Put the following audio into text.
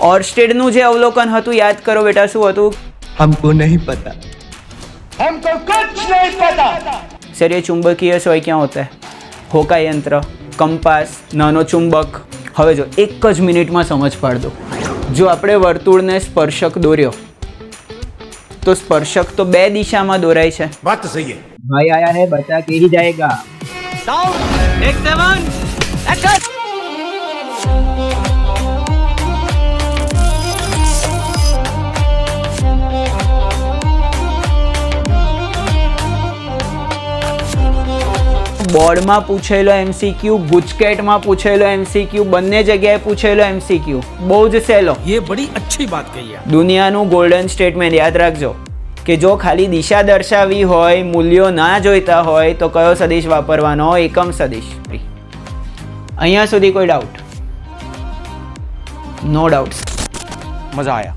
ઓર્સ્ટેડનું જે અવલોકન હતું યાદ કરો બેટા, શું હતું? हमको नहीं पता, हमको कुछ नहीं पता। सर ये चुंबकीय सोय क्या होता है? होका यंत्र, कंपास, नानो चुंबक। હવે જો એક જ મિનિટમાં સમજ પાડ દો. જો આપણે વર્તુળને સ્પર્શક દોર્યો તો સ્પર્શક તો બે દિશામાં દોરાય છે. बात तो सही है। ભાઈ આયા હે, બતા કે ही जाएगा. બોર્ડમાં પૂછેલો MCQ, ગુજકેટમાં પૂછેલો MCQ, બંને જગ્યાએ પૂછેલો MCQ, બહુ જ સહેલો. ये बड़ी अच्छी बात कही है। દુનિયાનું ગોલ્ડન સ્ટેટમેન્ટ યાદ રાખજો કે જો ખાલી દિશા દર્શાવી હોય, મૂલ્યો ના જોઈતા હોય તો કયો સદિશ વાપરવાનો? એકમ સદિશ. અહીંયા સુધી કોઈ ડાઉટ? નો ડાઉટ્સ. मजा आया।